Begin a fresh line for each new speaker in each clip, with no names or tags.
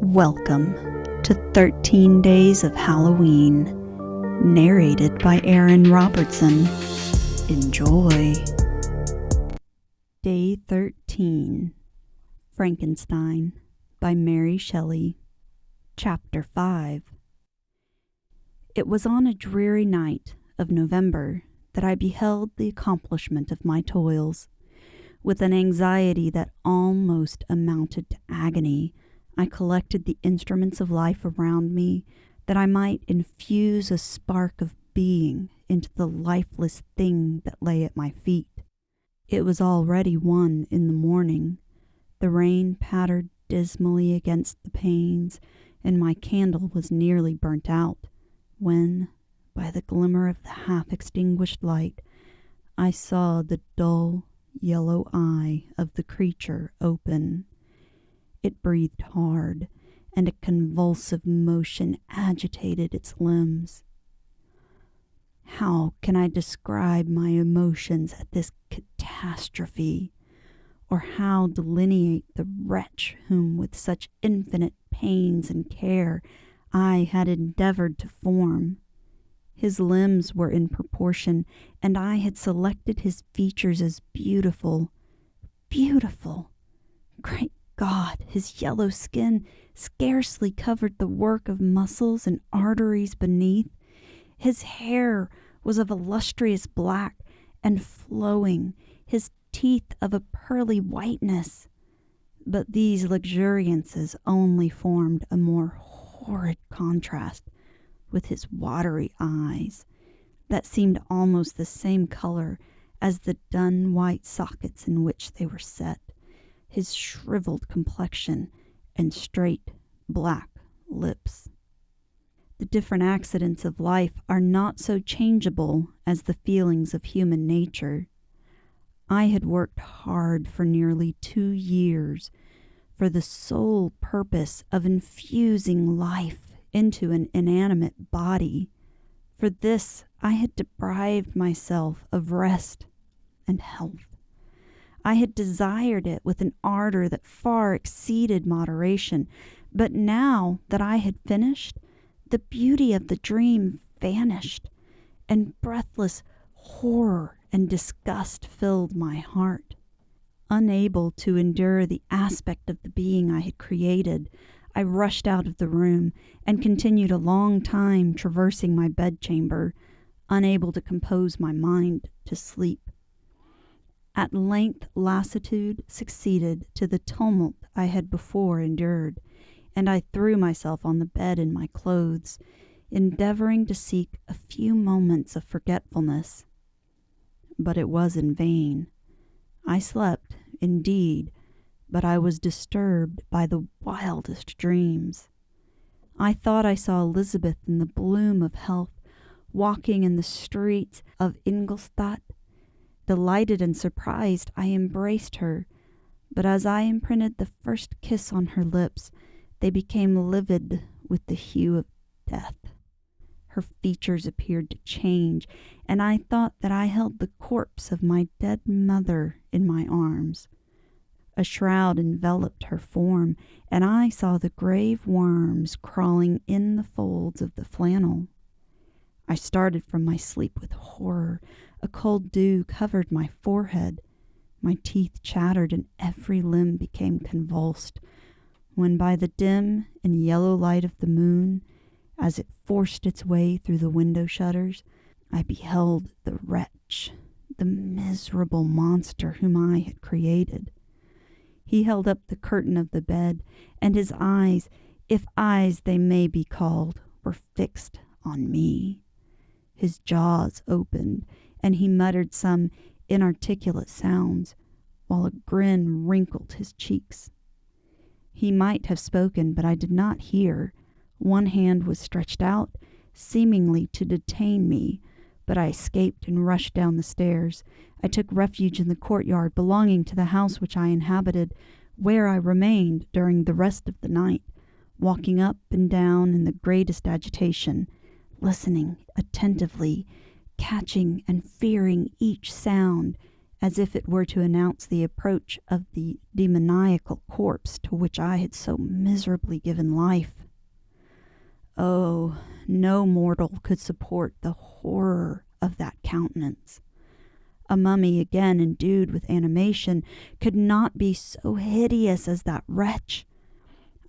Welcome to 13 Days of Halloween, narrated by Aaron Robertson. Enjoy. Day 13, Frankenstein by Mary Shelley. Chapter 5. It was on a dreary night of November that I beheld the accomplishment of my toils. With an anxiety that almost amounted to agony, I collected the instruments of life around me, that I might infuse a spark of being into the lifeless thing that lay at my feet. It was already 1 in the morning. The rain pattered dismally against the panes, and my candle was nearly burnt out, when, by the glimmer of the half-extinguished light, I saw the dull, yellow eye of the creature open. It breathed hard, and a convulsive motion agitated its limbs. How can I describe my emotions at this catastrophe, or how delineate the wretch whom with such infinite pains and care I had endeavored to form? His limbs were in proportion, and I had selected his features as beautiful. Beautiful! Great God, his yellow skin scarcely covered the work of muscles and arteries beneath. His hair was of a lustrous black and flowing, his teeth of a pearly whiteness. But these luxuriances only formed a more horrid contrast with his watery eyes, that seemed almost the same color as the dun white sockets in which they were set, his shriveled complexion and straight black lips. The different accidents of life are not so changeable as the feelings of human nature. I had worked hard for nearly 2 years for the sole purpose of infusing life into an inanimate body. For this I had deprived myself of rest and health. I had desired it with an ardor that far exceeded moderation, but now that I had finished, the beauty of the dream vanished, and breathless horror and disgust filled my heart. Unable to endure the aspect of the being I had created, I rushed out of the room and continued a long time traversing my bedchamber, unable to compose my mind to sleep. At length lassitude succeeded to the tumult I had before endured, and I threw myself on the bed in my clothes, endeavoring to seek a few moments of forgetfulness. But it was in vain. I slept, indeed, but I was disturbed by the wildest dreams. I thought I saw Elizabeth in the bloom of health, walking in the streets of Ingolstadt. Delighted and surprised, I embraced her, but as I imprinted the first kiss on her lips, they became livid with the hue of death. Her features appeared to change, and I thought that I held the corpse of my dead mother in my arms. A shroud enveloped her form, and I saw the grave worms crawling in the folds of the flannel. I started from my sleep with horror. A cold dew covered my forehead. My teeth chattered, and every limb became convulsed, when by the dim and yellow light of the moon, as it forced its way through the window shutters, I beheld the wretch, the miserable monster whom I had created. He held up the curtain of the bed, and his eyes, if eyes they may be called, were fixed on me. His jaws opened, and he muttered some inarticulate sounds, while a grin wrinkled his cheeks. He might have spoken, but I did not hear. One hand was stretched out, seemingly to detain me, but I escaped and rushed down the stairs. I took refuge in the courtyard belonging to the house which I inhabited, where I remained during the rest of the night, walking up and down in the greatest agitation, listening attentively, catching and fearing each sound, as if it were to announce the approach of the demoniacal corpse to which I had so miserably given life. Oh, no mortal could support the horror of that countenance. A mummy, again endued with animation, could not be so hideous as that wretch.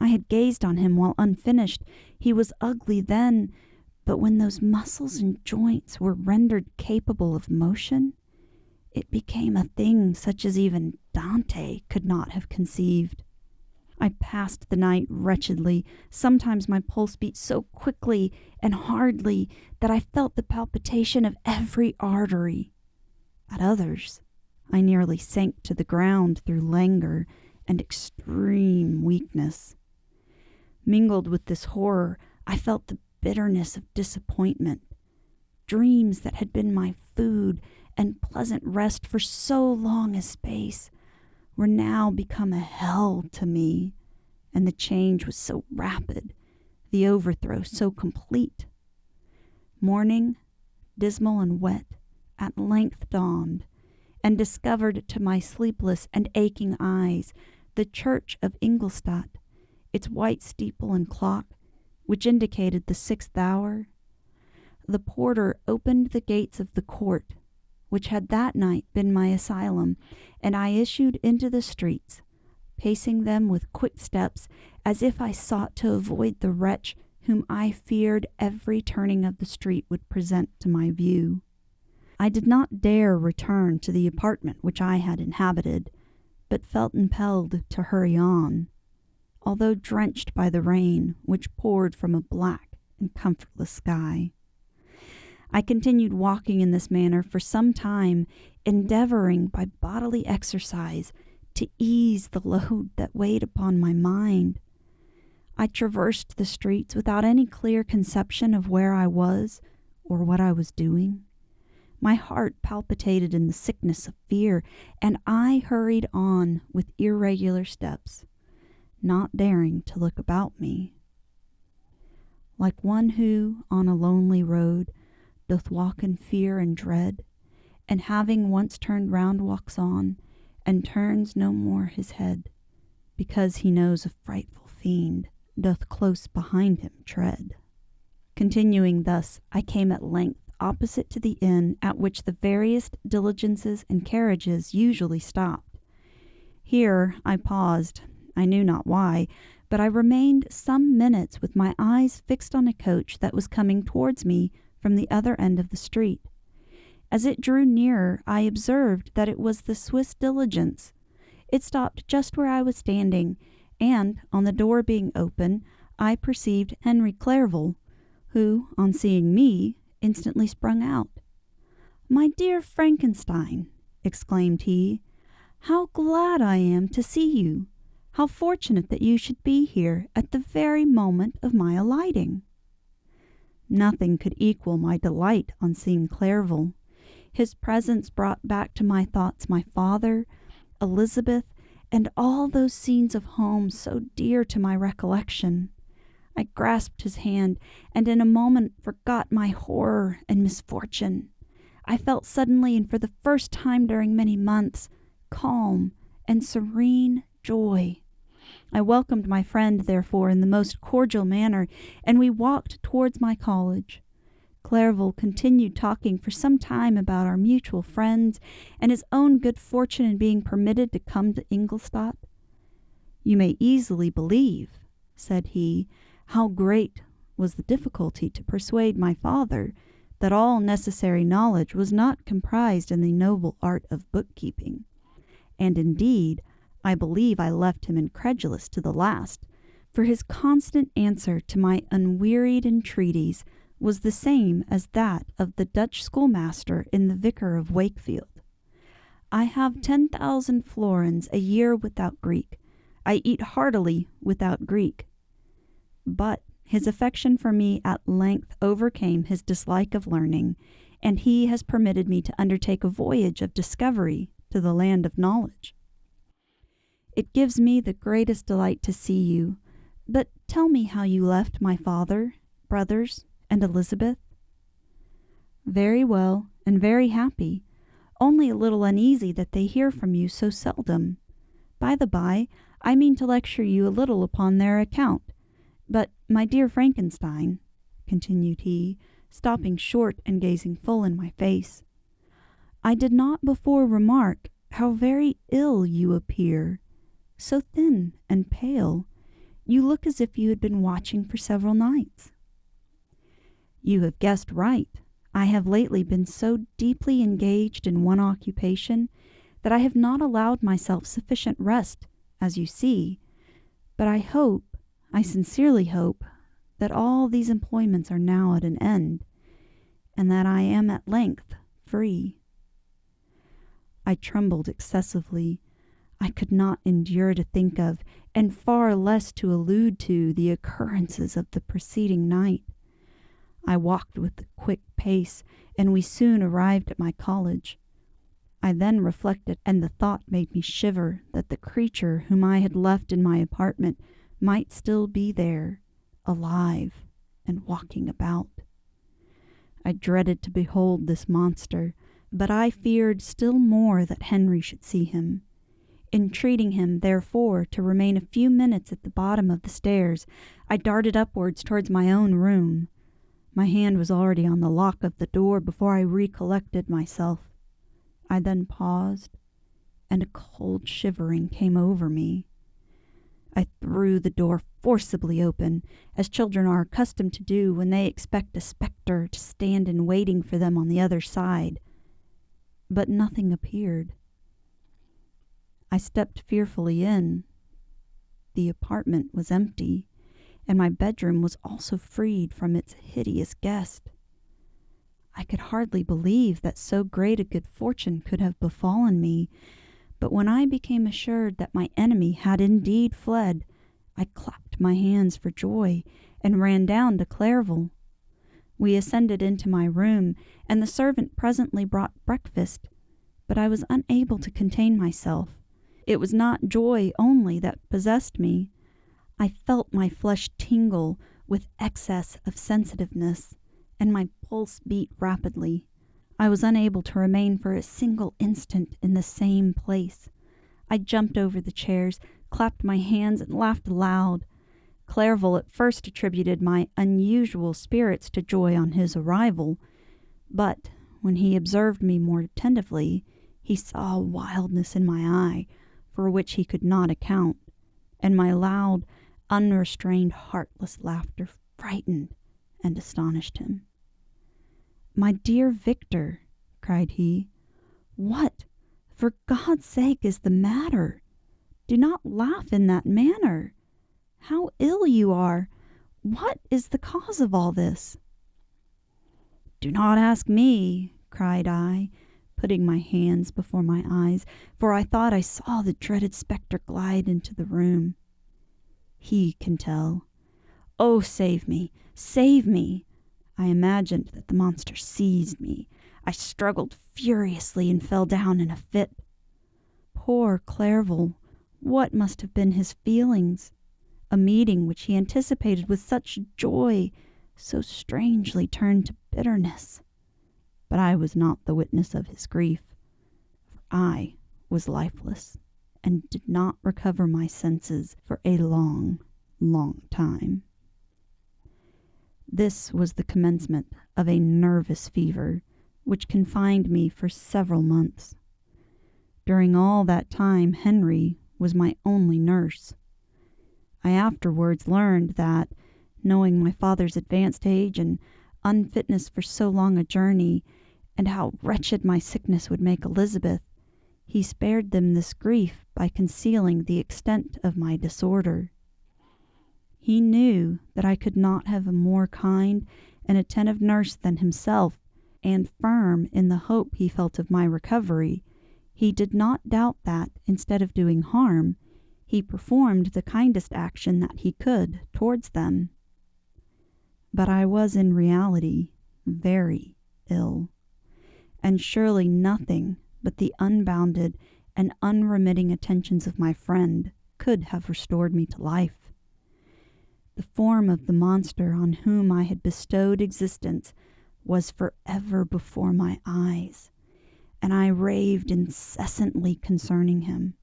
I had gazed on him while unfinished. He was ugly then, but when those muscles and joints were rendered capable of motion, it became a thing such as even Dante could not have conceived. I passed the night wretchedly. Sometimes my pulse beat so quickly and hardly that I felt the palpitation of every artery. At others, I nearly sank to the ground through languor and extreme weakness. Mingled with this horror, I felt the bitterness of disappointment. Dreams that had been my food and pleasant rest for so long a space were now become a hell to me, and the change was so rapid, the overthrow so complete. Morning, dismal and wet, at length dawned, and discovered to my sleepless and aching eyes the church of Ingolstadt, its white steeple and clock, which indicated the 6th hour. The porter opened the gates of the court, which had that night been my asylum, and I issued into the streets, pacing them with quick steps, as if I sought to avoid the wretch whom I feared every turning of the street would present to my view. I did not dare return to the apartment which I had inhabited, but felt impelled to hurry on, although drenched by the rain which poured from a black and comfortless sky. I continued walking in this manner for some time, endeavoring by bodily exercise to ease the load that weighed upon my mind. I traversed the streets without any clear conception of where I was or what I was doing. My heart palpitated in the sickness of fear, and I hurried on with irregular steps, not daring to look about me. Like one who, on a lonely road, doth walk in fear and dread, and having once turned round walks on, and turns no more his head, because he knows a frightful fiend doth close behind him tread. Continuing thus, I came at length opposite to the inn at which the various diligences and carriages usually stopped. Here I paused, I knew not why, but I remained some minutes with my eyes fixed on a coach that was coming towards me from the other end of the street. As it drew nearer, I observed that it was the Swiss diligence. It stopped just where I was standing, and, on the door being open, I perceived Henry Clerval, who, on seeing me, instantly sprung out. "My dear Frankenstein," exclaimed he, "how glad I am to see you! How fortunate that you should be here at the very moment of my alighting!" Nothing could equal my delight on seeing Clerval. His presence brought back to my thoughts my father, Elizabeth, and all those scenes of home so dear to my recollection. I grasped his hand, and in a moment forgot my horror and misfortune. I felt suddenly, and for the first time during many months, calm and serene joy. I welcomed my friend, therefore, in the most cordial manner, and we walked towards my college. Clerval continued talking for some time about our mutual friends and his own good fortune in being permitted to come to Ingolstadt. "You may easily believe," said he, "how great was the difficulty to persuade my father that all necessary knowledge was not comprised in the noble art of bookkeeping. And indeed, I believe I left him incredulous to the last, for his constant answer to my unwearied entreaties was the same as that of the Dutch schoolmaster in The Vicar of Wakefield. I have 10,000 florins a year without Greek. I eat heartily without Greek. But his affection for me at length overcame his dislike of learning, and he has permitted me to undertake a voyage of discovery to the land of knowledge. It gives me the greatest delight to see you, but tell me how you left my father, brothers, and Elizabeth." "Very well, and very happy, only a little uneasy that they hear from you so seldom. By the by, I mean to lecture you a little upon their account. But, my dear Frankenstein," continued he, stopping short and gazing full in my face, "I did not before remark how very ill you appear. So thin and pale, you look as if you had been watching for several nights." "You have guessed right. I have lately been so deeply engaged in one occupation that I have not allowed myself sufficient rest, as you see. But I sincerely hope, that all these employments are now at an end, and that I am at length free." I trembled excessively. I could not endure to think of, and far less to allude to, the occurrences of the preceding night. I walked with a quick pace, and we soon arrived at my college. I then reflected, and the thought made me shiver, that the creature whom I had left in my apartment might still be there, alive, and walking about. I dreaded to behold this monster, but I feared still more that Henry should see him. Entreating him, therefore, to remain a few minutes at the bottom of the stairs, I darted upwards towards my own room. My hand was already on the lock of the door before I recollected myself. I then paused, and a cold shivering came over me. I threw the door forcibly open, as children are accustomed to do when they expect a spectre to stand in waiting for them on the other side. But nothing appeared. I stepped fearfully in. The apartment was empty, and my bedroom was also freed from its hideous guest. I could hardly believe that so great a good fortune could have befallen me, but when I became assured that my enemy had indeed fled, I clapped my hands for joy, and ran down to Clerval. We ascended into my room, and the servant presently brought breakfast, but I was unable to contain myself. It was not joy only that possessed me. I felt my flesh tingle with excess of sensitiveness, and my pulse beat rapidly. I was unable to remain for a single instant in the same place. I jumped over the chairs, clapped my hands, and laughed aloud. Clerval at first attributed my unusual spirits to joy on his arrival, but when he observed me more attentively, he saw a wildness in my eye for which he could not account, and my loud, unrestrained, heartless laughter frightened and astonished him. "My dear Victor," cried he, "what, for God's sake, is the matter? Do not laugh in that manner. How ill you are! What is the cause of all this?" "Do not ask me," cried I, putting my hands before my eyes, for I thought I saw the dreaded spectre glide into the room. "He can tell. Oh, save me! Save me!" I imagined that the monster seized me. I struggled furiously and fell down in a fit. Poor Clerval! What must have been his feelings? A meeting which he anticipated with such joy, so strangely turned to bitterness. But I was not the witness of his grief, for I was lifeless, and did not recover my senses for a long, long time. This was the commencement of a nervous fever, which confined me for several months. During all that time Henry was my only nurse. I afterwards learned that, knowing my father's advanced age and unfitness for so long a journey, and how wretched my sickness would make Elizabeth, he spared them this grief by concealing the extent of my disorder. He knew that I could not have a more kind and attentive nurse than himself, and firm in the hope he felt of my recovery, he did not doubt that, instead of doing harm, he performed the kindest action that he could towards them. But I was in reality very ill, and surely nothing but the unbounded and unremitting attentions of my friend could have restored me to life. The form of the monster on whom I had bestowed existence was forever before my eyes, and I raved incessantly concerning him.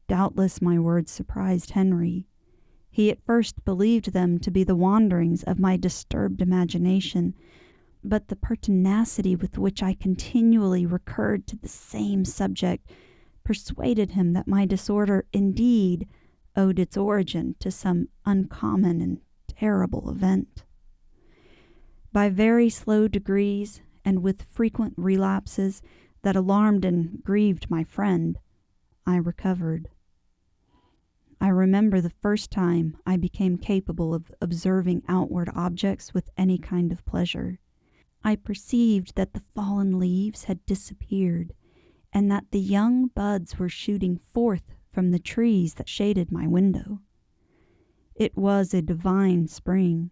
Doubtless my words surprised Henry. He at first believed them to be the wanderings of my disturbed imagination, but the pertinacity with which I continually recurred to the same subject persuaded him that my disorder indeed owed its origin to some uncommon and terrible event. By very slow degrees, and with frequent relapses that alarmed and grieved my friend, I recovered. I remember the first time I became capable of observing outward objects with any kind of pleasure. I perceived that the fallen leaves had disappeared, and that the young buds were shooting forth from the trees that shaded my window. It was a divine spring,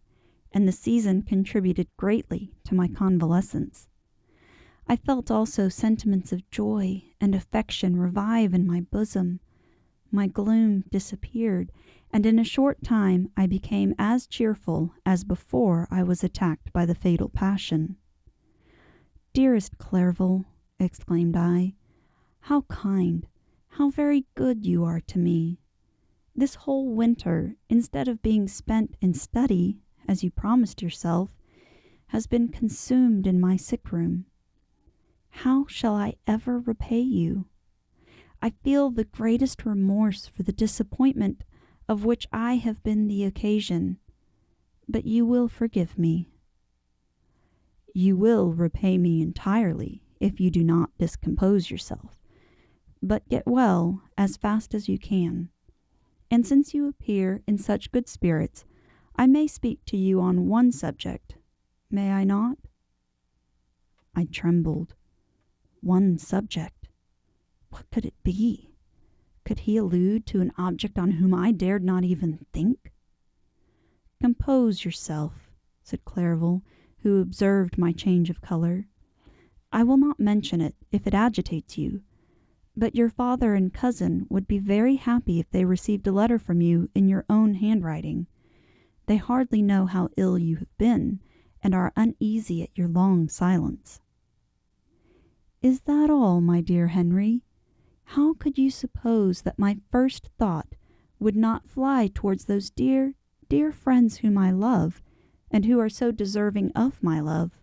and the season contributed greatly to my convalescence. I felt also sentiments of joy and affection revive in my bosom. My gloom disappeared, and in a short time I became as cheerful as before I was attacked by the fatal passion. "Dearest Clerval," exclaimed I, "how kind, how very good you are to me! This whole winter, instead of being spent in study, as you promised yourself, has been consumed in my sick room. How shall I ever repay you? I feel the greatest remorse for the disappointment of which I have been the occasion, but you will forgive me. You will repay me entirely if you do not discompose yourself, but get well as fast as you can. And since you appear in such good spirits, I may speak to you on one subject, may I not?" I trembled. One subject? What could it be? Could he allude to an object on whom I dared not even think? "Compose yourself," said Clerval, who observed my change of colour. "I will not mention it if it agitates you, but your father and cousin would be very happy if they received a letter from you in your own handwriting. They hardly know how ill you have been, and are uneasy at your long silence." "Is that all, my dear Henry? How could you suppose that my first thought would not fly towards those dear, dear friends whom I love, and who are so deserving of my love?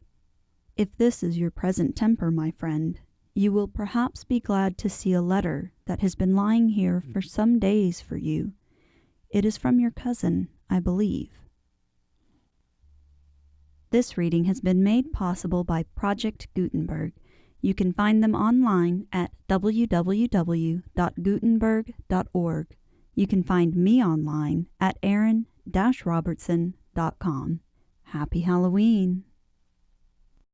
If this is your present temper, my friend, you will perhaps be glad to see a letter that has been lying here for some days for you. It is from your cousin, I believe." This reading has been made possible by Project Gutenberg. You can find them online at www.gutenberg.org. You can find me online at aaron-robertson.com. Happy Halloween!